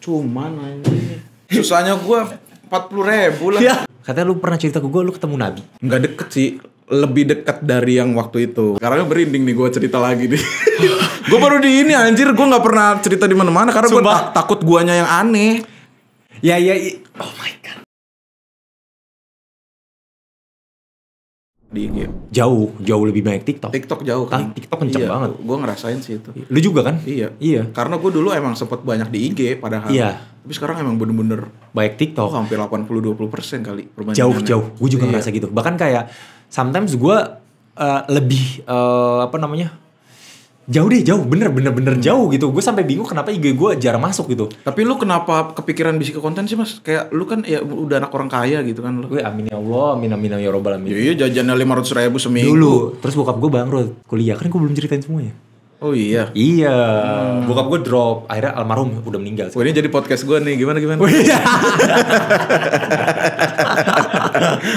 Cuman anjing. Susahnya gue 40.000 lah. Ya. Katanya lu pernah cerita ke gue lu ketemu Nabi. Nggak deket sih. Lebih dekat dari yang waktu itu. Sekarang berinding nih gue cerita lagi nih. Gue baru di ini anjir. Gue gak pernah cerita di mana-mana karena gue takut guanya yang aneh. Ya. Oh my god. Di IG. Jauh lebih banyak TikTok. TikTok jauh kan. TikTok kenceng banget. Gue ngerasain sih itu. Lu juga kan? Iya. Karena gue dulu emang sempet banyak di IG padahal. Iya. Tapi sekarang emang bener-bener banyak TikTok. hampir 80-20% kali perbandingannya. Jauh. Gue juga ngerasa gitu. Bahkan kayak sometimes gue lebih jauh bener jauh gitu. Gue sampai bingung kenapa IG gue jarang masuk gitu. Tapi lu kenapa kepikiran bisik ke konten sih mas? Kayak lu kan ya udah anak orang kaya gitu kan lu. Gue amin ya Allah, amin ya robbal alamin. Iya jajannya 500.000 seminggu. Dulu, terus bokap gue bangkrut kuliah, kan gue belum ceritain semuanya. Oh iya. Iya, bokap gue drop, akhirnya almarhum udah meninggal. Wah ini jadi podcast gue nih, gimana?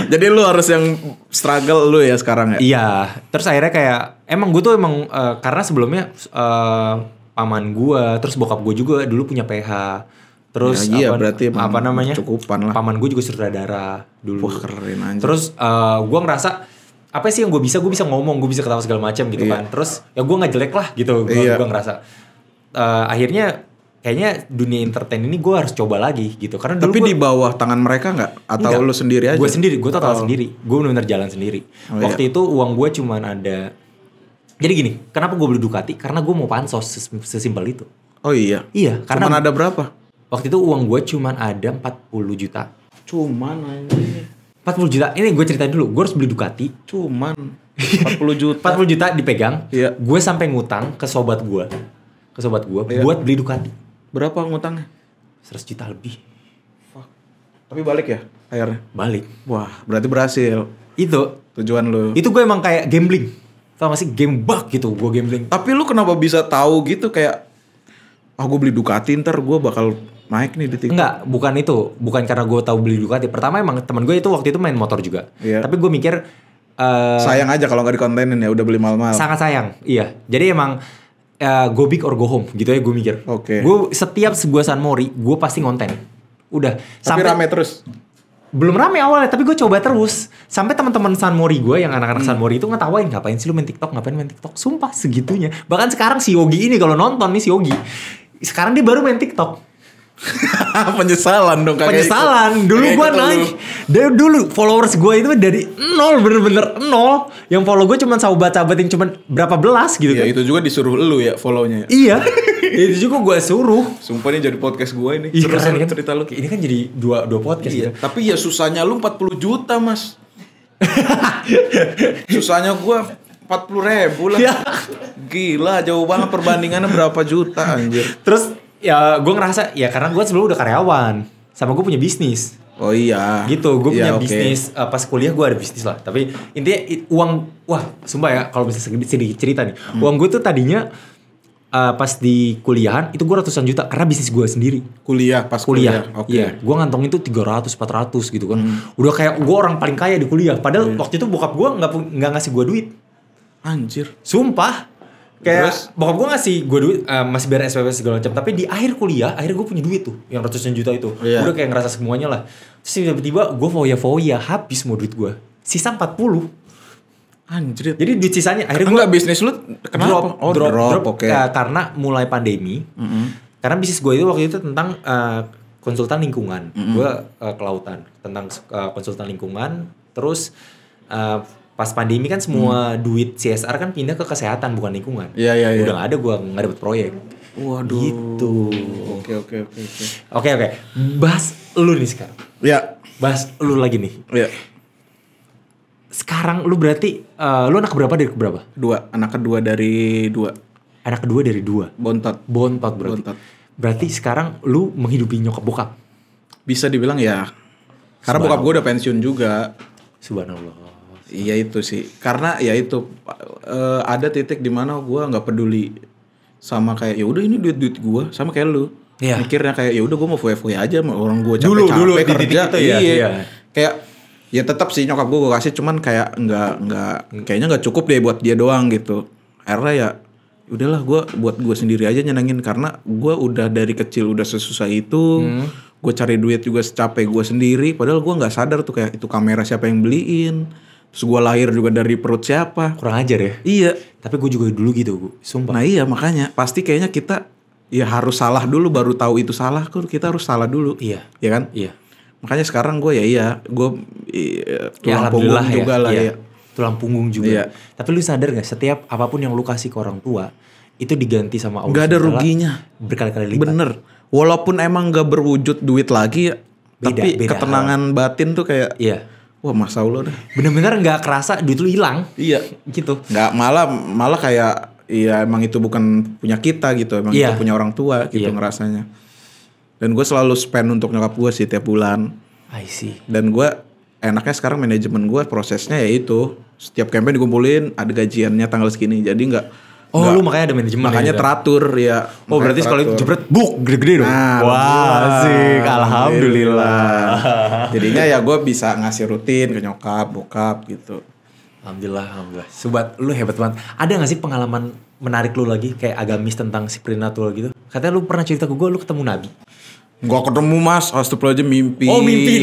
Jadi lu harus yang struggle lu ya sekarang ya? Iya, terus akhirnya kayak emang gue tuh karena sebelumnya paman gue, terus bokap gue juga dulu punya PH. Terus ya, iya, berarti apa namanya? Cukupan lah. Paman gue juga sutradara dulu. Wah keren anjir. Terus gue ngerasa apa sih yang gue bisa ngomong, gue bisa ketawa segala macam gitu kan. Terus ya gue nggak jelek lah gitu, gue ngerasa. Akhirnya kayaknya dunia entertain ini gue harus coba lagi gitu. Karena dulu tapi di bawah tangan mereka nggak? Atau lu sendiri aja? Gue sendiri, gue total sendiri. Gue benar-benar jalan sendiri. Waktu itu uang gue cuman ada. Jadi gini, kenapa gue beli Ducati? Karena gue mau pansos, sesimpel itu. Oh iya? Iya, karena cuman ada berapa? Waktu itu uang gue cuman ada 40 juta. Cuman anjir. 40 juta, ini gue ceritain dulu.Gue harus beli Ducati. Cuman 40 juta. 40 juta dipegang. Iya. Gue sampai ngutang ke sobat gue. Buat beli Ducati. Berapa ngutangnya? 100 juta lebih. Fuck. Tapi balik ya akhirnya? Balik. Wah, berarti berhasil. Itu tujuan lu. Itu gue emang kayak gambling. Tau gak sih game bug gitu, gue gambling. Tapi lu kenapa bisa tahu gitu kayak gue beli Ducati ntar gue bakal naik nih di TikTok? Enggak, bukan itu. Bukan karena gue tahu beli Ducati. Pertama emang teman gue itu waktu itu main motor juga. Iya. Tapi gue mikir sayang aja kalau nggak dikontenin ya, udah beli mahal-mahal. Sangat sayang, iya. Jadi emang go big or go home gitu ya gue mikir. Oke. Gue setiap sebuah San Mori, gue pasti ngonten. Udah. Tapi sampai rame terus? Belum rame awalnya, tapi gue coba terus. Sampai teman-teman San Mori gue yang anak-anak San Mori itu ngetawain, ngapain sih lu main TikTok, ngapain main TikTok. Sumpah segitunya. Bahkan sekarang si Yogi ini kalau nonton nih si Yogi, sekarang dia baru main TikTok. Penyesalan dong kagak. Penyesalan. Dulu gue naik. Dari dulu followers gue itu dari 0, bener-bener 0. Yang follow gue cuma sahabat-sahabat yang cuma berapa belas gitu ya, kan. itu juga disuruh lu ya follow-nya. Iya. Itu juga gue suruh. Sumpah ini jadi podcast gue ini. Iya kan, cerita lu. Ini kan jadi dua podcast iya. gitu. Tapi ya susahnya lu 40 juta mas. Susahnya gue 40.000 lah. Ya. Gila jauh banget perbandingannya berapa juta anjir. Terus ya gue ngerasa ya karena gue sebelum udah karyawan. Sama gue punya bisnis. Oh iya. Gitu, gue punya okay. bisnis. Pas kuliah gue ada bisnis lah. Tapi intinya uang, wah sumpah ya kalau bisa sedikit cerita nih. Uang gue tuh tadinya pas di kuliahan itu gue ratusan juta karena bisnis gue sendiri. Pas kuliah. Oke. Iya, gue ngantongin tuh 300-400 gitu kan. Udah kayak gue orang paling kaya di kuliah. Padahal waktu itu bokap gue nggak ngasih gue duit. Anjir. Sumpah. Kayak terus? bokap gue ngasih gue duit masih bayar SPP segala macam. Tapi di akhir kuliah, akhirnya gue punya duit tuh yang ratusan juta itu. Iya. Udah kayak ngerasa semuanya lah. Terus tiba-tiba gue foya-foya habis mau duit gue. Sisa 40. Anjir. Jadi duit sisanya akhirnya gue enggak bisnis lu kenapa? drop oke. Karena mulai pandemi. Karena bisnis gue itu waktu itu tentang konsultan lingkungan. Gue kelautan tentang konsultan lingkungan. Terus pas pandemi kan semua duit CSR kan pindah ke kesehatan bukan lingkungan. Iya. Udah nggak ada, gue nggak dapet proyek. Waduh. Gitu. Oke. Bahas lu nih sekarang. Ya. Bahas lu lagi nih. Ya. Sekarang lu berarti lu anak berapa dari berapa? 2. Anak kedua dari 2. Anak kedua dari 2. Bontot berarti. Berarti sekarang lu menghidupi nyokap bokap. Bisa dibilang ya. Karena bokap gue udah pensiun juga. Subhanallah. Iya itu sih. Karena ya itu ada titik di mana gue nggak peduli sama kayak ya udah ini duit gue sama kayak lu. Iya. Mikirnya kayak ya udah gue mau foya-foya aja sama orang gue Dulu capek-capek kerja. Itu ya. Iya. Kayak ya tetap sih nyokap gue kasih cuman kayak nggak kayaknya nggak cukup deh buat dia doang gitu. Akhirnya ya udahlah gue buat gue sendiri aja nyenengin, karena gue udah dari kecil udah sesusah itu. Gue cari duit juga secapek gue sendiri, padahal gue nggak sadar tuh kayak itu kamera siapa yang beliin, terus gue lahir juga dari perut siapa. Kurang ajar ya. Iya. Tapi gue juga dulu gitu, sumpah. Nah iya, makanya pasti kayaknya kita ya harus salah dulu baru tahu itu salah. Kita harus salah dulu. Iya. Ya kan? Iya. Makanya sekarang gue gue tulang punggung alhamdulillah juga lah ya. Tulang punggung juga. Iya. Tapi lu sadar gak setiap apapun yang lu kasih ke orang tua itu diganti sama Allah. Gak ada SWT ruginya. berkali-kali lipat. Bener. Walaupun emang gak berwujud duit lagi ya, tapi beda ketenangan batin tuh kayak Iya. wah Masya Allah dah. Bener-bener gak kerasa duit lu hilang. Iya. Gitu. Nggak, malah kayak iya emang itu bukan punya kita gitu, emang Iya. itu punya orang tua gitu ngerasanya. Dan gue selalu spend untuk nyokap gue sih tiap bulan. I see. Dan gue enaknya sekarang manajemen gue prosesnya ya itu setiap campaign dikumpulin ada gajiannya tanggal segini, jadi nggak Lu makanya ada manajemen. makanya ya, teratur ya. Oh berarti kalau itu jebret buk gede-gede dong. Nah, wah asik, alhamdulillah. Jadinya ya gue bisa ngasih rutin ke nyokap, bokap gitu. Alhamdulillah. Sobat, lu hebat banget. Ada gak sih pengalaman menarik lu lagi kayak agamis tentang supernatural gitu? Katanya lu pernah cerita ke gue lu ketemu Nabi. Gak ketemu mas, astagfirullahaladzim mimpi. Oh mimpi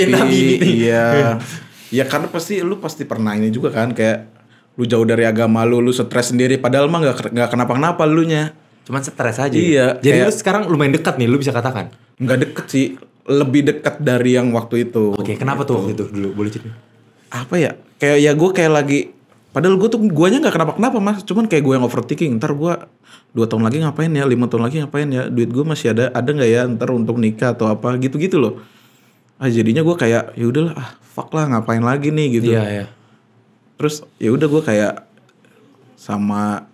Nabi. Iya. Ya karena lu pasti pernah ini juga kan, kayak lu jauh dari agama lu stres sendiri, padahal mah gak kenapa-kenapa lu nya. Cuman stres aja. Iya. Jadi kayak, lu sekarang lumayan dekat nih, lu bisa katakan. Gak deket sih, lebih dekat dari yang waktu itu. Oke, kenapa tuh waktu itu dulu? Boleh cerita? Apa ya? Kayak ya gue kayak lagi, padahal guanya gak kenapa-kenapa mas, cuman kayak gue yang overthinking. Ntar gue 2 tahun lagi ngapain ya, 5 tahun lagi ngapain ya, duit gue masih ada gak ya ntar untuk nikah atau apa gitu-gitu loh. Jadinya gue kayak ya udahlah, fuck lah ngapain lagi nih gitu. Iya. Terus ya udah gue kayak sama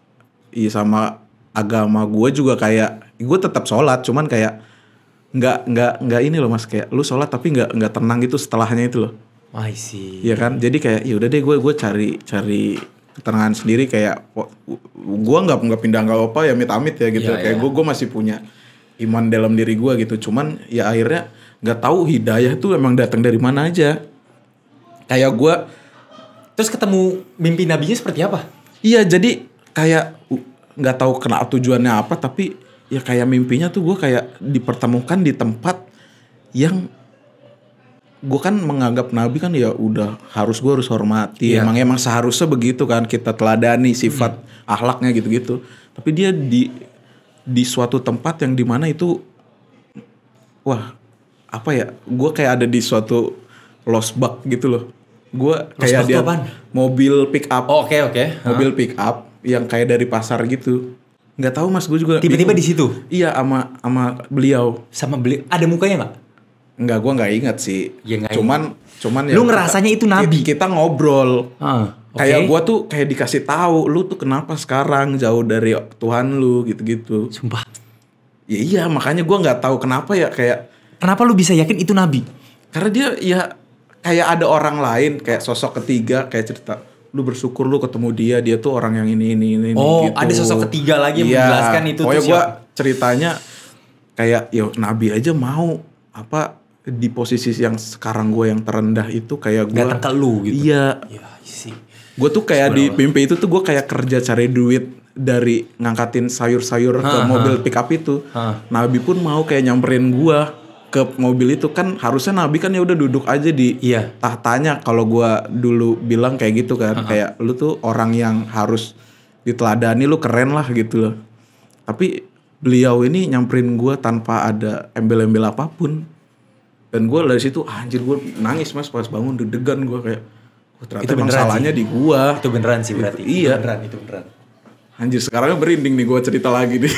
agama gue juga kayak gue tetap sholat, cuman kayak nggak ini loh mas, kayak lu sholat tapi nggak tenang gitu setelahnya itu loh. I see. Iya kan, jadi kayak ya udah deh gue cari ketenangan sendiri, kayak gue nggak pindah nggak apa ya amit-amit ya gitu. Iya, kayak gue masih punya iman dalam diri gue gitu, cuman ya akhirnya nggak tahu hidayah tuh emang datang dari mana aja. Kayak gue Terus ketemu mimpi nabinya seperti apa? iya, jadi kayak nggak tahu kenapa tujuannya apa, tapi ya kayak mimpinya tuh gue kayak dipertemukan di tempat yang gue kan menganggap nabi kan ya udah gue harus hormati. Iya. Emang seharusnya begitu kan, kita teladani sifat akhlaknya gitu-gitu. Tapi dia di suatu tempat yang dimana itu wah apa ya, gue kayak ada di suatu lost bug gitu loh. Gue kayak dia mobil pick up. Oh, oke. Mobil pick up yang kayak dari pasar gitu. Nggak tahu mas, gue juga tiba-tiba bingung. di situ. Iya, sama beliau. Sama beliau ada mukanya nggak? Enggak, gue nggak ingat sih. Ya, cuman ya. Lu ngerasanya itu nabi. Kita ngobrol. Okay. Kayak gue tuh kayak dikasih tahu, lu tuh kenapa sekarang jauh dari Tuhan lu gitu-gitu. Sumpah. Ya iya, makanya gue nggak tahu kenapa ya, kayak. Kenapa lu bisa yakin itu nabi? Karena dia ya kayak ada orang lain, kayak sosok ketiga, kayak cerita. Lu bersyukur lu ketemu dia tuh orang yang ini Oh, gitu. ada sosok ketiga lagi yang menjelaskan itu. Pokoknya gue ceritanya kayak ya nabi aja mau apa di posisi yang sekarang gue yang terendah itu, kayak gue datang ke lu gitu. Iya. Ya sih. Gue tuh kayak di mimpi itu tuh gue kayak kerja cari duit dari ngangkatin sayur-sayur ke mobil pick up itu. Nabi pun mau kayak nyamperin gue ke mobil itu, kan harusnya nabi kan ya udah duduk aja di tahtanya. Kalau gua dulu bilang kayak gitu kan, kayak lu tuh orang yang harus diteladani, lu keren lah gitu loh. Tapi beliau ini nyamperin gua tanpa ada embel-embel apapun, dan gua dari situ anjir, gua nangis mas pas bangun, deg-degan gua kayak ternyata itu emang salahnya di gua. Itu beneran sih berarti. Iya. Itu beneran. Anjir, sekarang berinding nih gue cerita lagi nih.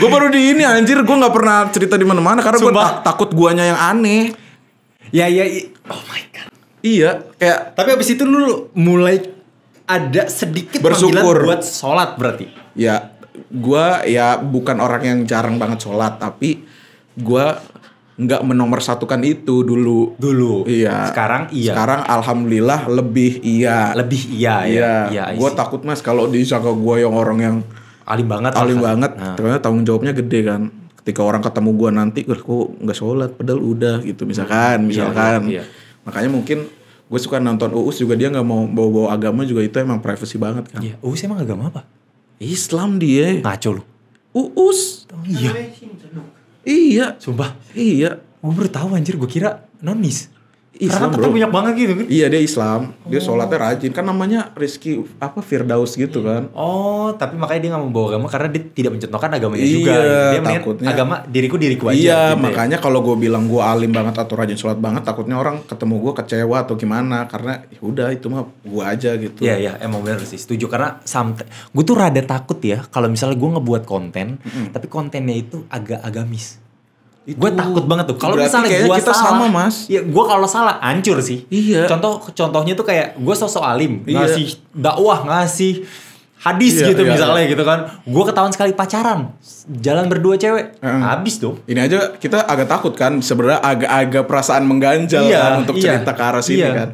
Gue baru di ini anjir, gue nggak pernah cerita di mana-mana karena gue takut guanya yang aneh. Ya. Oh my god. Iya, kayak. Tapi abis itu lu mulai ada sedikit bersyukur panggilan buat sholat berarti. Ya, gue ya bukan orang yang jarang banget sholat, tapi gue nggak menomorsatukan itu dulu. Iya. Sekarang alhamdulillah lebih iya. Iya. Gue takut mas kalau disangka gue yang orang yang alim banget. Ternyata tanggung jawabnya gede kan. Ketika orang ketemu gue nanti, kok nggak sholat, padahal udah gitu misalkan. Iya. Makanya mungkin gue suka nonton Uus juga, dia nggak mau bawa-bawa agama juga, itu emang privacy banget kan. Iya. Uus emang agama apa? Islam dia. Ngaco lu. Uus. Iya. Iya. Sumpah. Iya. Gue baru tahu anjir, gue kira nonis. Islam, Karena bro. banyak banget gitu kan. Iya dia Islam. Dia sholatnya rajin. Kan namanya Rizky Firdaus gitu kan. Oh, tapi makanya dia gak mau bawa agama karena dia tidak mencontohkan agamanya Iya, juga. Dia mendingan takutnya. agama diriku aja. Iya, gitu makanya kalau gue bilang gue alim banget atau rajin sholat banget, takutnya orang ketemu gue kecewa atau gimana. Karena ya udah itu mah gue aja gitu. Iya, emang bener sih, setuju. Karena gue tuh rada takut ya kalau misalnya gue ngebuat konten, tapi kontennya itu agak agamis. Gue takut banget tuh. Kalau misalnya gue kita salah, sama, Mas. Ya gue kalau salah hancur sih. Iya. Contohnya tuh kayak gue sosok alim, Iya. ngasih dakwah, ngasih hadis Iya, gitu iya, misalnya iya. gitu kan. Gue ketahuan sekali pacaran, jalan berdua cewek, habis dong. Ini aja kita agak takut kan, sebenarnya agak-agak perasaan mengganjal Iya, kan untuk iya, cerita ke arah sini iya. kan.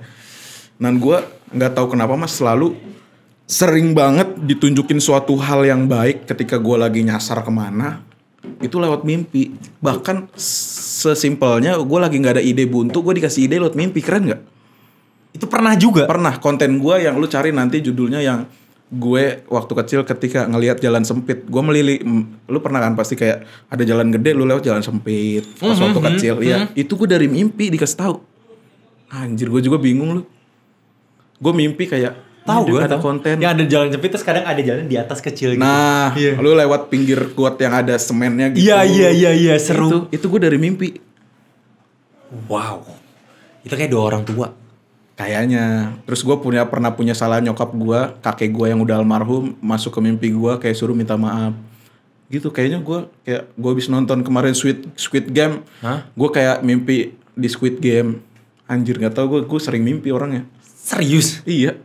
Dan gue nggak tahu kenapa Mas selalu sering banget ditunjukin suatu hal yang baik ketika gue lagi nyasar kemana, itu lewat mimpi. Bahkan sesimpelnya gue lagi nggak ada ide buntu, gue dikasih ide lewat mimpi. Keren nggak? Itu pernah juga. Pernah konten gue yang lu cari nanti judulnya yang gue waktu kecil ketika ngelihat jalan sempit, gue lu pernah kan pasti kayak ada jalan gede, lu lewat jalan sempit pas waktu kecil, ya itu gue dari mimpi dikasih tahu. Anjir, gue juga bingung lu. Gue mimpi kayak Tahu gue ada konten. yang ada jalan sempit terus kadang ada jalan di atas kecil gitu. Nah, Iya. lu lewat pinggir got yang ada semennya gitu. Iya, seru. Itu gue dari mimpi. Wow. Itu kayak 2 orang tua. Kayaknya. Terus gue pernah punya salah nyokap gue, kakek gue yang udah almarhum masuk ke mimpi gue kayak suruh minta maaf. Gitu kayaknya gue habis nonton kemarin Squid Game. Hah? Gue kayak mimpi di Squid Game. Anjir, nggak tahu gue sering mimpi orangnya. Serius? Iya.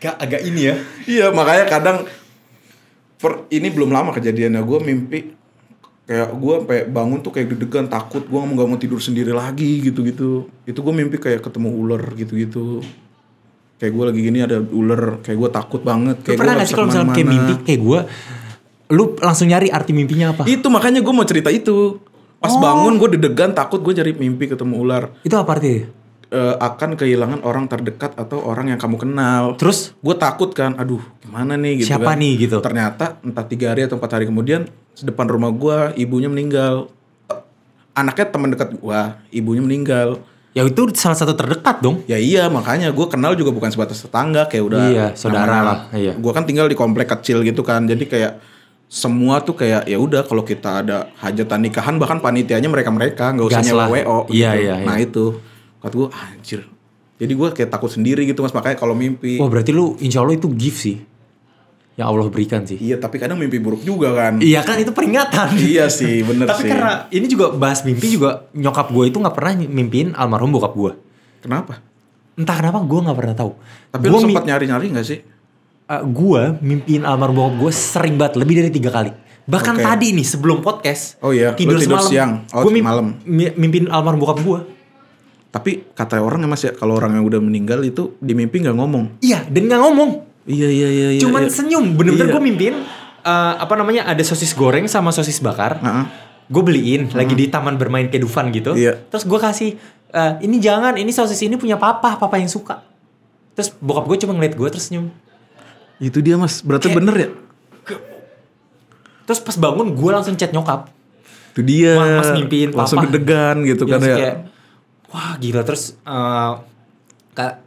Agak ini ya. Iya, makanya kadang ini belum lama kejadiannya, gue mimpi kayak gue sampai bangun tuh kayak deg-degan, takut gue nggak mau tidur sendiri lagi gitu-gitu. Itu gue mimpi kayak ketemu ular gitu-gitu. Kayak gue lagi gini ada ular, kayak gue takut banget. Lu pernah gak sih kalau misalnya kayak mimpi kayak gue, lu langsung nyari arti mimpinya apa? Itu makanya gue mau cerita itu. Pas bangun gue deg-degan, takut gue cari mimpi ketemu ular. Itu apa artinya? Akan kehilangan orang terdekat atau orang yang kamu kenal. Terus? Gue takut kan, aduh gimana nih gitu. Siapa kan. nih gitu? Ternyata entah 3 hari atau 4 hari kemudian depan rumah gue ibunya meninggal. Anaknya teman dekat gue, ibunya meninggal. Ya itu salah satu terdekat dong. Ya iya, makanya gue kenal juga bukan sebatas tetangga, kayak udah Iya, saudara lah. Iya. Gue kan tinggal di komplek kecil gitu kan, jadi kayak semua tuh kayak ya udah kalau kita ada hajatan nikahan bahkan panitianya mereka nggak usah Gas nyewa lah. WO Iya, gitu. iya. Nah itu kata gue anjir, jadi gue kayak takut sendiri gitu Mas, makanya kalau mimpi. Wah berarti lu insya Allah itu gift sih yang Allah berikan sih. Iya, tapi kadang mimpi buruk juga kan. Iya kan, itu peringatan. Iya sih, bener Tapi sih. karena ini juga bahas mimpi juga, nyokap gue itu gak pernah mimpiin almarhum bokap gue. Kenapa? Entah kenapa gue gak pernah tahu. Tapi lu sempat nyari-nyari gak sih? Gue mimpiin almarhum bokap gue sering banget, lebih dari 3 kali. Bahkan Oke. tadi nih sebelum podcast. Oh iya, lu tidur siang. Oh, gue malam. mimpiin almarhum bokap gue. Tapi kata orang ya Mas ya, kalau orang yang udah meninggal itu di mimpi gak ngomong. Iya, dan gak ngomong. Iya. Cuman senyum. Bener-bener Iya. gue mimpiin ada sosis goreng sama sosis bakar. Gue beliin lagi di taman bermain kayak Dufan gitu. Iya. Terus gue kasih ini jangan, ini sosis ini punya papa yang suka. Terus bokap gue cuma ngeliat gue terus senyum. Itu dia Mas, berarti bener ya? Terus pas bangun gue langsung chat nyokap. Itu dia. Mas mimpiin papa. Langsung deg-degan gitu kan ya. Kayak, wah gila. Terus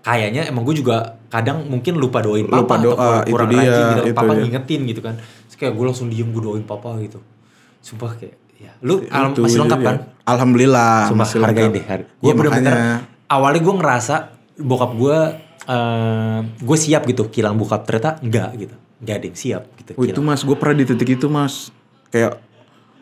kayaknya emang gue juga kadang mungkin lupa doain papa. Lupa doa, atau kurang itu dia, rajin gitu. itu Papa dia. ngingetin gitu kan. Terus kayak gue langsung diem, gue doain papa gitu. Sumpah kayak ya. Lu Itu masih lengkap dia. kan? Alhamdulillah. Sumpah masih hargain lengkap. deh. Gue Iya, bener-bener makanya. awalnya gue ngerasa bokap gue siap gitu kilang bokap, ternyata enggak gitu. Enggak ada yang siap gitu. Oh itu Mas, gue pernah di titik itu Mas. Kayak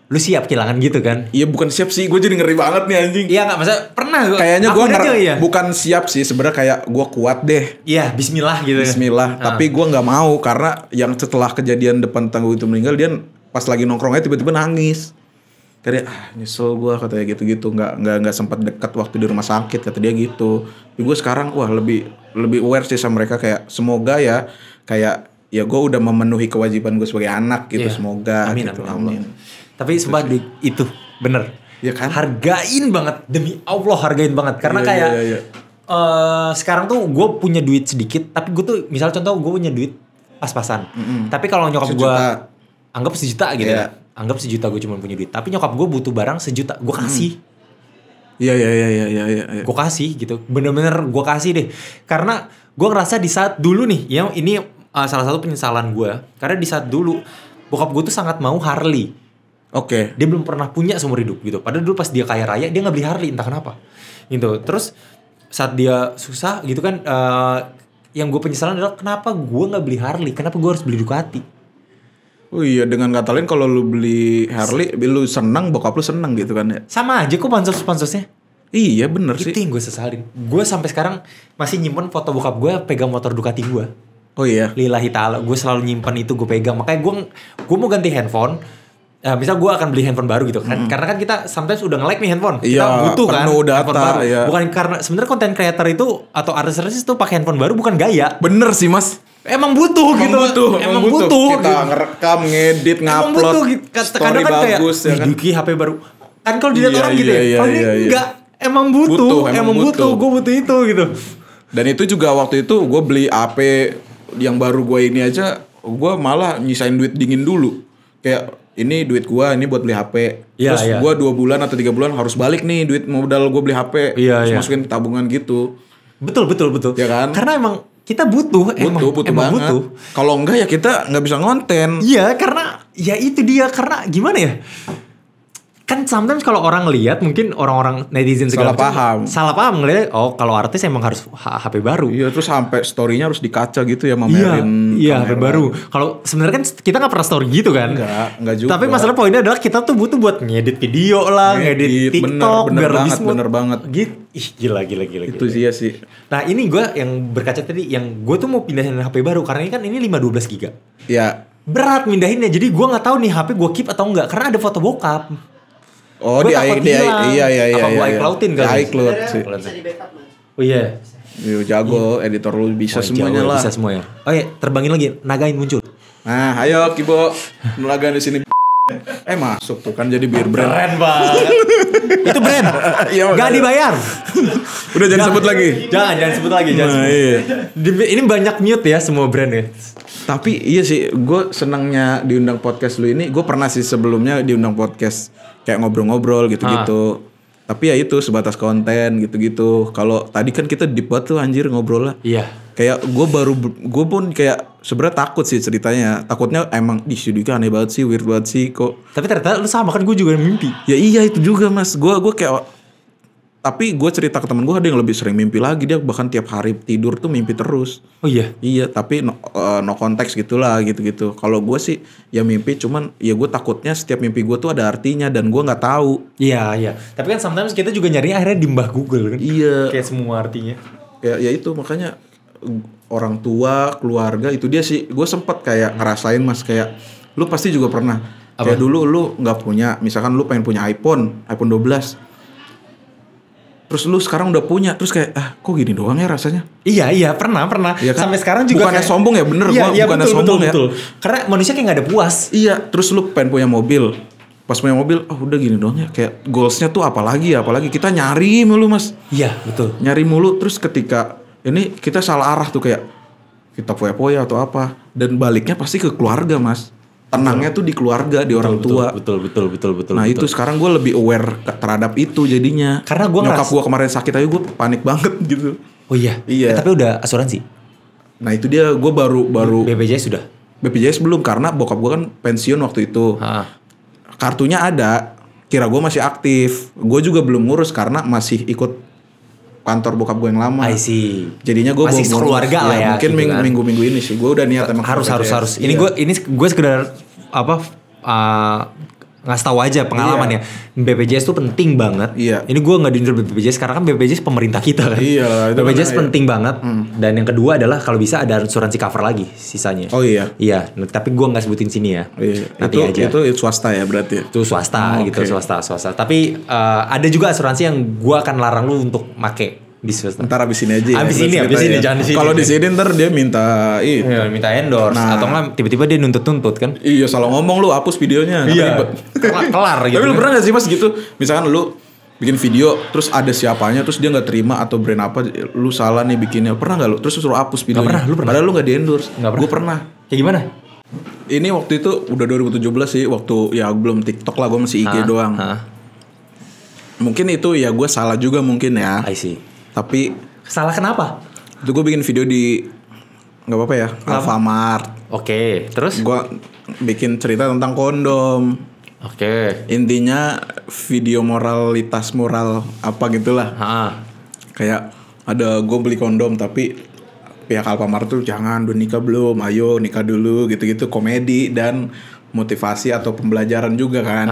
lu siap kehilangan gitu kan? iya bukan siap sih, gue jadi ngeri banget nih anjing. Iya nggak, masa pernah gue. Kayaknya gue ya. bukan siap sih sebenarnya, kayak gue kuat deh. Iya, Bismillah gitu. Bismillah. Tapi gue nggak mau karena yang setelah kejadian depan tangguh itu meninggal, dia pas lagi nongkrongnya tiba-tiba nangis. Kayak nyesel gue katanya gitu-gitu, nggak sempat dekat waktu di rumah sakit kata dia gitu. Tapi gue sekarang wah lebih aware sih sama mereka, kayak semoga ya kayak ya gue udah memenuhi kewajiban gue sebagai anak gitu. Iya. Semoga Amin, gitu. amin. Tapi sumpah itu bener. Iya kan? Hargain banget, demi Allah hargain banget. Karena Iya, kayak iya. Sekarang tuh gue punya duit sedikit, tapi gue tuh misalnya contoh gue punya duit pas-pasan. Tapi kalau nyokap gue anggap 1 juta gitu ya. Anggap 1 juta gue cuma punya duit. Tapi nyokap gue butuh barang 1 juta, gue kasih. Iya. Gue kasih gitu. Bener-bener gue kasih deh. Karena gue ngerasa di saat dulu nih, ya ini salah satu penyesalan gue. Karena di saat dulu bokap gue tuh sangat mau Harley. Oke. Dia belum pernah punya seumur hidup gitu. Padahal dulu pas dia kaya raya dia nggak beli Harley entah kenapa. Gitu. Terus saat dia susah gitu kan, yang gue penyesalan adalah kenapa gue nggak beli Harley, kenapa gue harus beli Ducati. Oh iya, dengan kata lain kalau lu beli Harley, lu senang, bokap lu senang gitu kan ya. Sama aja kok pansosnya. Iya bener sih. Itu yang gue sesalin. Gue sampai sekarang masih nyimpen foto bokap gue pegang motor Ducati gue. Oh iya. Lillahi ta'ala, gue selalu nyimpen itu, gue pegang. Makanya gue mau ganti handphone. Misal gue akan beli handphone baru gitu kan. Karena kan kita sometimes udah nge-like nih handphone. Kita butuh kan handphone baru. Iya. Bukan karena sebenarnya content creator itu atau artis-artis itu pakai handphone baru bukan gaya. Bener sih mas. Emang butuh gitu. Emang butuh. Kita gitu. Ngerekam, ngedit, ngupload. Kadang kan kayak bagus, ya kan? Diki HP baru. Kan kalau dilihat orang gitu ya. Kalau ini enggak. Emang butuh. Gue butuh itu gitu. Dan itu juga waktu itu gue beli AP yang baru gue ini aja, gue malah nyisain duit dingin dulu. Kayak ini duit gue, ini buat beli HP. Terus gue 2 bulan atau 3 bulan harus balik nih duit modal gue beli HP. Terus masukin tabungan gitu. Betul. Ya kan? Karena emang kita butuh banget. Kalau enggak ya kita nggak bisa ngonten. Iya, karena ya itu dia, karena gimana ya? Kan sometimes kalau orang lihat mungkin orang-orang netizen segala salah paham ngeliat, oh kalau artis emang harus HP baru. Iya, terus sampai story-nya harus dikaca gitu ya, mamerin. Iya, HP baru. Kalau sebenarnya kan kita nggak pernah story gitu kan? Enggak juga. Tapi masalah poinnya adalah kita tuh butuh buat ngedit video lah, ngedit TikTok, bener banget. Gitu. Ih, gila. Itu sih. Nah, ini gue yang berkaca tadi, yang gue tuh mau pindahin HP baru karena ini kan ini 512 GB. Iya. Berat mindahinnya. Jadi gue nggak tahu nih HP gue keep atau enggak karena ada foto bokap. Oh, iya. Apa gue iCloud-in kan? iCloud sih. Bisa di backup mas. Oh iya. Yo jago, editor lu bisa semuanya lah. Bisa semuanya. Oh iya, terbangin lagi, Nagain muncul. Nah, ayo Kibo, Nagain di sini. Masuk tuh kan jadi beer brand. Keren banget. Itu brand. Gak dibayar. Udah jangan sebut lagi. Jangan sebut lagi. Iya. Ini banyak mute ya semua brand ya. Tapi iya sih, gue senangnya diundang podcast lu ini. Gue pernah sih sebelumnya diundang podcast kayak ngobrol-ngobrol gitu-gitu. Tapi ya itu sebatas konten gitu-gitu. Kalau tadi kan kita deep banget tuh anjir ngobrol lah. Iya. Kayak gue pun kayak sebenarnya takut sih ceritanya. Takutnya emang di studio kan aneh banget sih, weird banget sih kok. Tapi ternyata lu sama kan, gue juga mimpi. Ya iya itu juga mas. Gue kayak, tapi gue cerita ke temen gue ada yang lebih sering mimpi lagi. Dia bahkan tiap hari tidur tuh mimpi terus. Oh iya? Iya, tapi no konteks gitulah gitu-gitu. Kalau gue sih ya mimpi, cuman ya gue takutnya setiap mimpi gue tuh ada artinya dan gue nggak tahu. Iya. Tapi kan sometimes kita juga nyari akhirnya di mbah Google kan. Iya. Kayak semua artinya. Ya itu makanya orang tua, keluarga itu dia sih. Gue sempet kayak ngerasain mas, kayak lu pasti juga pernah. Kayak dulu lu nggak punya, misalkan lu pengen punya iPhone 12. Terus lu sekarang udah punya, terus kayak kok gini doang ya rasanya. Iya pernah ya kan? Sampai sekarang juga bukannya kayak, sombong ya, bener. Iya, bukannya sombong betul. Karena manusia kayak gak ada puas. Iya, terus lu pengen punya mobil, pas punya mobil udah gini doang ya, kayak goalsnya tuh apalagi kita nyari mulu mas. Iya betul, nyari mulu. Terus ketika ini kita salah arah tuh, kayak kita poya-poya atau apa, dan baliknya pasti ke keluarga mas. Tenangnya tuh di keluarga, di orang tua. Betul. Nah itu sekarang gue lebih aware terhadap itu jadinya. Karena gue nyokap gue kemarin sakit aja gue panik banget gitu. Oh iya. Tapi udah asuransi. Nah itu dia, gue baru BPJS sudah. BPJS belum, karena bokap gue kan pensiun waktu itu. Kartunya ada, kira gue masih aktif. Gue juga belum ngurus karena masih ikut kantor bokap gue yang lama. I see. Jadinya gue masih keluarga lah ya. Mungkin gitu minggu-minggu ini sih gue udah niat emang harus. Ini gue sekedar ngasih tahu aja pengalaman ya. BPJS tuh penting banget. Iya. Ini gue nggak diundur BPJS karena kan BPJS pemerintah kita kan. Iya. BPJS penting banget. Dan yang kedua adalah kalau bisa ada asuransi cover lagi sisanya. Oh iya. Iya. Tapi gue nggak sebutin sini ya. Iya. Nanti itu, aja. Itu swasta ya berarti. Itu swasta gitu, swasta. Tapi ada juga asuransi yang gue akan larang lu untuk make. Ntar abis ini aja ya. Abis ini jangan di sini. Kalau di sini ntar dia minta minta endorse. Atau nggak tiba-tiba dia nuntut kan. Iya salah ngomong lu, hapus videonya. Iya. Kelar gitu. Tapi lu pernah gak sih mas gitu, misalkan lu bikin video terus ada siapanya terus dia nggak terima atau brand apa, lu salah nih bikinnya, pernah nggak lu terus suruh hapus videonya? Nggak pernah, lu pernah? Padahal lu nggak di endorse. Gue pernah. Kayak gimana? Ini waktu itu udah 2017 sih, waktu ya belum TikTok lah, gue masih IG doang. Mungkin itu ya gue salah juga mungkin ya. I see. Tapi salah kenapa? itu gue bikin video di nggak apa-apa ya, Alfamart. Oke, terus? Gue bikin cerita tentang kondom. Oke. Intinya video moralitas moral apa gitulah. Kayak ada gue beli kondom tapi pihak Alfamart tuh jangan, udah nikah belum, ayo nikah dulu gitu-gitu, komedi dan motivasi atau pembelajaran juga kan.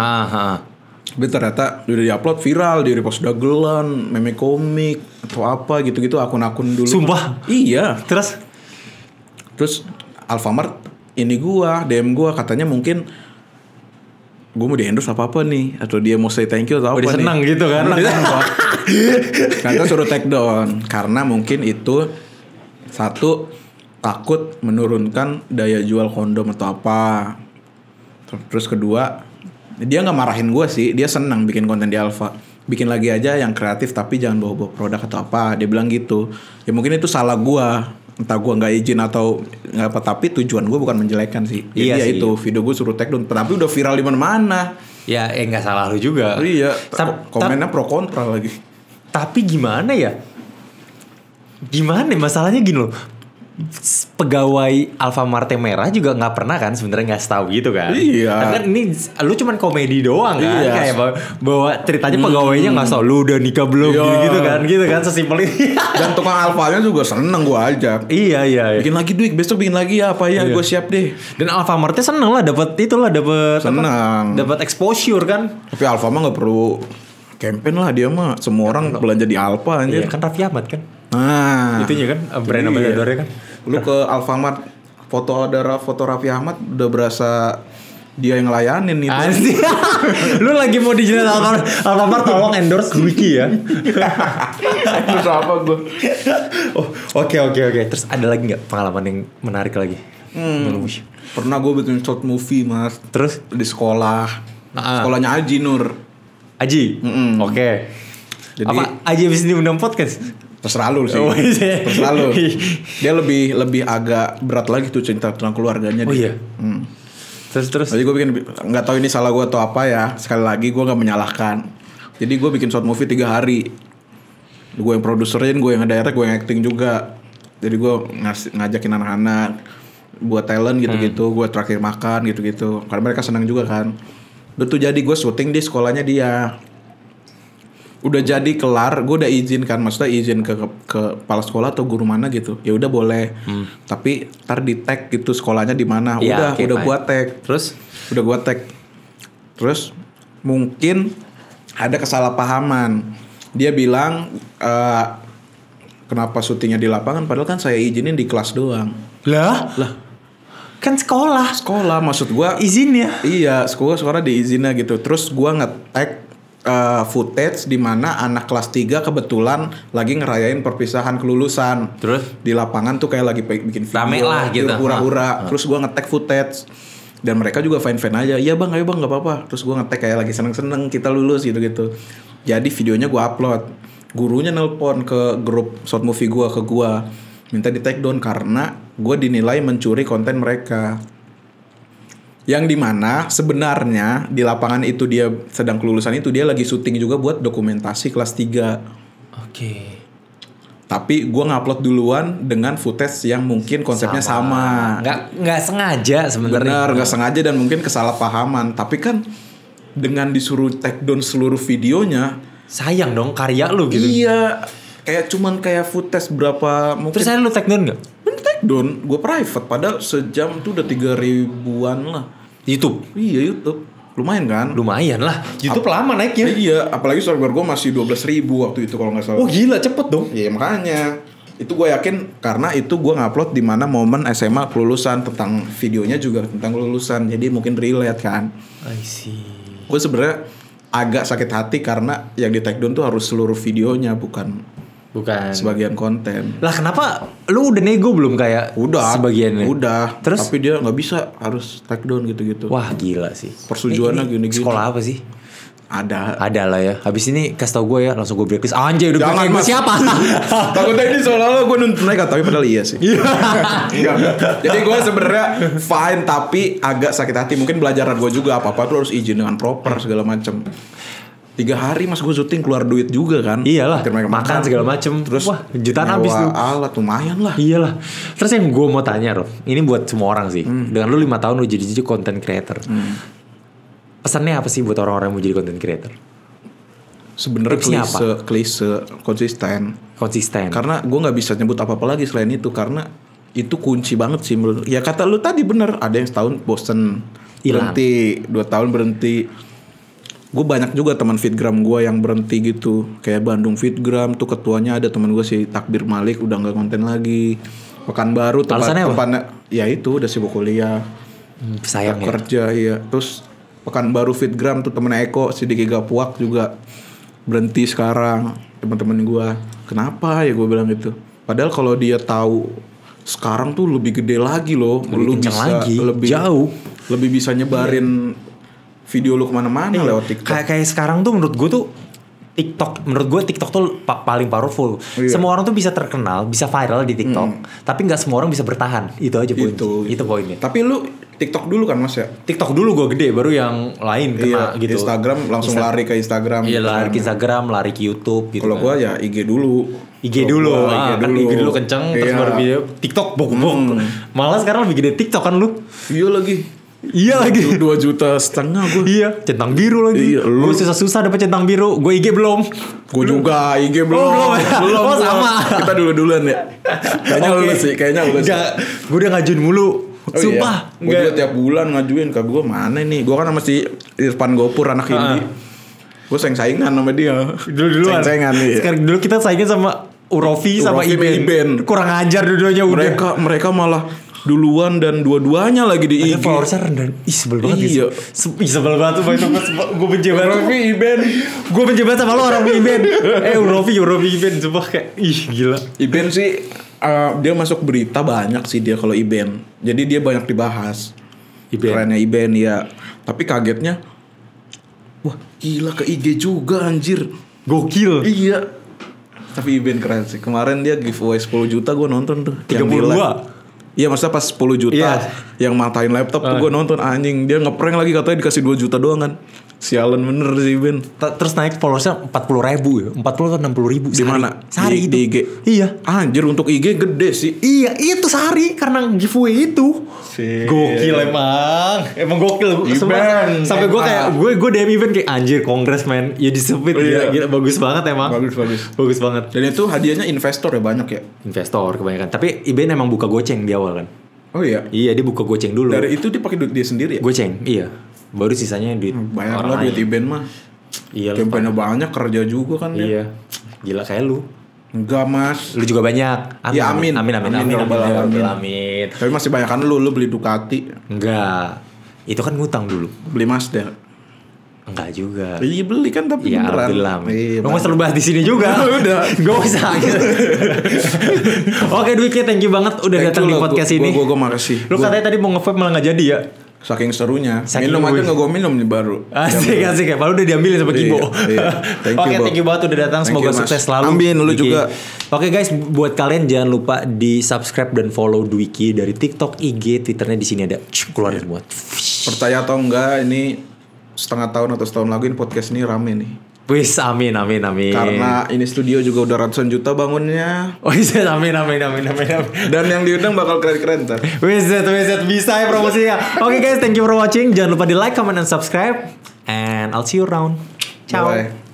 Tapi ternyata udah diupload viral, di repost dagelan, meme komik atau apa gitu-gitu, akun-akun dulu. Sumpah? Iya. Terus Alfamart ini DM gua katanya mungkin gue mau di endorse apa nih, atau dia mau say thank you atau apa nih. Senang gitu kan. Karena suruh take down karena mungkin itu satu takut menurunkan daya jual kondom atau apa. Terus kedua, dia nggak marahin gue sih, dia senang bikin konten di Alfa. Bikin lagi aja yang kreatif tapi jangan bawa-bawa produk atau apa. Dia bilang gitu. Ya mungkin itu salah gue. Entah gue nggak izin atau nggak apa, tapi tujuan gue bukan menjelekan sih. Jadi ya itu video gue suruh take down, tapi udah viral di mana-mana. Ya nggak salah lu juga. Iya. Komennya pro kontra lagi. Tapi gimana ya? Masalahnya gini loh. Pegawai Alfamart merah juga nggak pernah kan sebenarnya nggak tahu gitu kan. Iya. Karena ini lu cuman komedi doang kan. Iya. Kayak bawa ceritanya pegawainya nggak tahu lu udah nikah belum gitu kan sesimpel ini. Dan tukang Alfanya juga seneng gue ajak. Iya. Bikin lagi duit, besok bikin lagi ya apa ya, gue siap deh. Dan Alfamartnya seneng lah dapat exposure kan. Tapi Alfa mah nggak perlu campaign lah, dia mah semua orang belanja di Alfa anjir. Iya kan Raffi Ahmad kan. Nah, itunya kan brand ambassador-nya kan. Lu ke Alfamart foto Raffi Ahmad udah berasa dia yang ngelayanin itu. Asli. Lu lagi mau dijilat Alfamart tolong endorse Wiki ya. Terus apa gue? Oke. Terus ada lagi nggak pengalaman yang menarik lagi? Pernah gue bikin short movie mas. Terus di sekolah. Sekolahnya Aji Nur. Aji. Oke. Jadi apa Aji habis diundang podcast? Terserah lu sih. Terserah lu. Dia lebih agak berat lagi tuh cerita tentang keluarganya. Iya. Terus. Jadi gue bikin, nggak tahu ini salah gue atau apa ya. Sekali lagi gue nggak menyalahkan. Jadi gue bikin short movie 3 hari. Gue yang produserin, gue yang direct, gue yang acting juga. Jadi gue ngajakin anak-anak buat talent gitu-gitu. Gue traktir makan gitu-gitu. Karena mereka senang juga kan. Udah tuh jadi gue syuting di sekolahnya dia. Udah jadi kelar, gue udah izin kan, maksudnya izin ke kepala sekolah atau guru mana gitu. Ya udah boleh. Tapi ntar di tag gitu sekolahnya di mana. Udah gue tag. Terus udah gue tag. Terus mungkin ada kesalahpahaman. Dia bilang kenapa syutingnya di lapangan, padahal kan saya izinin di kelas doang. Lah kan sekolah maksud gue izinnya. Iya, sekolah diizinnya gitu. Terus gue nge-tag footage di mana anak kelas 3 kebetulan lagi ngerayain perpisahan kelulusan. Terus di lapangan tuh kayak lagi bikin video rame lah gitu, hura-hura. Terus gue nge-tag footage dan mereka juga fine-fine aja. Iya bang, ayo bang, nggak apa-apa. Terus gue nge-tag kayak lagi seneng-seneng kita lulus gitu-gitu. Jadi videonya gue upload. Gurunya nelpon ke grup short movie gue, minta di take down karena gue dinilai mencuri konten mereka. Yang dimana sebenarnya di lapangan itu dia sedang kelulusan itu dia lagi syuting juga buat dokumentasi kelas 3. Oke. Tapi gue ngupload duluan dengan footage yang mungkin konsepnya sama. Nggak sengaja sebenarnya. Benar, nggak sengaja dan mungkin kesalahpahaman. Tapi kan dengan disuruh take down seluruh videonya, sayang dong karya lu gitu. Iya, kayak footage berapa mungkin. Terus saya lu take down nggak? Down, gue private, padahal sejam tuh udah 3.000-an lah. YouTube? Iya YouTube, lumayan kan? Lumayan lah, YouTube lama naiknya. Iya, apalagi subscriber gue masih 12.000 waktu itu kalau nggak salah. Oh gila, cepet dong. Iya makanya, itu gue yakin karena itu gue ngupload di mana momen SMA kelulusan, tentang videonya juga tentang kelulusan, jadi mungkin relate kan. I see. Gue sebenarnya agak sakit hati karena yang di take down tuh harus seluruh videonya, bukan sebagian konten. Lah kenapa lu udah nego belum kayak sebagiannya? Udah. Terus? Tapi dia nggak bisa, harus take down gitu-gitu. Wah gila sih. Persetujuannya gini-gini. Sekolah apa sih? Ada lah ya. Habis ini kasih tau gue ya, langsung gue blacklist. Anjay, udah Jangan, blacklist Mas. siapa? Takutnya ini seolah-olah gue nuntut mereka, tapi padahal iya sih. Enggak. Jadi gue sebenarnya fine, tapi agak sakit hati. Mungkin belajaran gue juga, apa-apa tuh harus izin dengan proper segala macem. 3 hari mas gue syuting keluar duit juga kan. Iyalah, mereka makan segala macem. Terus wah, jutaan nyewa habis tuh. alat lumayan lah. Iyalah. Terus yang gue mau tanya Rob, ini buat semua orang sih. Dengan lu 5 tahun lu jadi content creator. Pesannya apa sih buat orang-orang yang mau jadi content creator? Sebenarnya klise, konsisten. Karena gue nggak bisa nyebut apa-apa lagi selain itu, karena itu kunci banget sih menurut. Ya kata lu tadi bener, ada yang setahun bosen, berhenti, 2 tahun berhenti. Gue banyak juga teman fitgram gue yang berhenti gitu, kayak Bandung Fitgram tuh ketuanya ada teman gue si Takbir Malik udah nggak konten lagi. Pekanbaru tempatnya ya itu udah sibuk kuliah, sayang ya. Kerja ya. Terus Pekanbaru Fitgram tuh temen Eko si Diki Gapuak juga berhenti sekarang. Teman-teman gue kenapa ya gue bilang gitu. Padahal kalau dia tahu sekarang tuh lebih gede lagi loh, lebih kencang lagi, lebih jauh, lebih bisa nyebarin video lu kemana-mana lewat TikTok. Kayak sekarang tuh menurut gue tuh menurut gue TikTok tuh paling powerful. Semua orang tuh bisa terkenal, bisa viral di TikTok, tapi nggak semua orang bisa bertahan. Itu aja poin. Itu poinnya. Tapi lu TikTok dulu kan mas ya? TikTok dulu gue gede, baru yang lain kena gitu. Instagram langsung lari ke Instagram. Iya, lari ke Instagram, lari ke YouTube gitu. Kalau gue ya IG dulu. IG dulu kenceng, terus baru video. TikTok bok. Malah sekarang lebih gede TikTok kan lu? Iya lagi 2,5 juta gue. Iya, centang biru lagi. Gue susah-susah dapet centang biru. Gue IG belum. Gue juga IG belum. Belum. Oh sama. Kita duluan ya. Kayaknya lu sih. Gue udah ngajuin mulu. Sumpah. Gue juga tiap bulan ngajuin ke gue mana nih. Gue kan sama si Irfan Gopur anak indie. Gue saingan sama dia. Dulu-duluan. Saingan nih. Sekarang dulu kita saingin sama Urofi sama Iben. Kurang ajar dua-duanya udah. Mereka malah duluan dan dua-duanya lagi di IG. Followersnya rendah. Sebel banget. Iya. Sebel banget tuh. Gue benci banget. Urofi Iben. Gue benci banget sama lo orang Iben. Urofi Iben. Sumpah kayak gila. Iben sih dia masuk berita banyak sih dia kalau Iben. Jadi dia banyak dibahas. Kerennya Iben ya. Tapi kagetnya, wah gila ke IG juga anjir. Gokil. Iya. Tapi Iben keren sih. Kemarin dia giveaway 10 juta gue nonton tuh. 32. Iya maksudnya pas 10 juta yang matain laptop tuh gue nonton anjing. Dia ngeprank lagi katanya dikasih 2 juta doang kan. Sialan bener sih Ben. Terus naik followersnya 40.000 ya. 40 atau 60.000 di mana? Sehari di IG. Iya. Anjir untuk IG gede sih. Iya itu sehari karena giveaway itu. Gokil emang gokil. Sampai gue kayak gue DM event kayak anjir kongres man. Ya disebut gila bagus banget emang. Bagus banget. Dan itu hadiahnya investor ya banyak ya. Investor kebanyakan. Tapi Iben emang buka goceng di awal kan. Oh iya. Iya dia buka goceng dulu. Dari itu dia pakai duit dia sendiri ya. Goceng iya. Baru sisanya duit banyak lah duit Iben mah. Iya. Kampanye banyak kerja juga kan dia. Iya. Gila kayak lu. Enggak mas. Lu juga banyak. Amin. Tapi masih banyak kan lu beli Ducati. Enggak. Itu kan ngutang dulu. Beli Mazda. Enggak juga. Iya beli kan tapi ya, beneran. Lu nggak selalu bahas di sini juga. Udah. Gak usah. Oke Dwiki, thank you banget udah datang di podcast ini. Gue makasih. Lu katanya tadi mau nge-vape malah nggak jadi ya? Saking serunya. Minum aja nggak gue minum nih baru. Asik ya. Padahal udah diambilin sama Kimbo. Thank you banget udah datang. Semoga sukses selalu. Amin lu juga. Oke guys, buat kalian jangan lupa di subscribe dan follow Dwiki dari TikTok, IG, Twitternya di sini ada. Keluar semua. Percaya atau enggak ini setengah tahun atau setahun lagi podcast ini rame nih. Wis amin. Karena ini studio juga udah ratusan juta bangunnya. Oh iya amin. Dan yang diundang bakal keren-keren ntar. Wis bisa ya promosinya. Oke guys, thank you for watching. Jangan lupa di like, comment, dan subscribe. And I'll see you around. Ciao. Bye.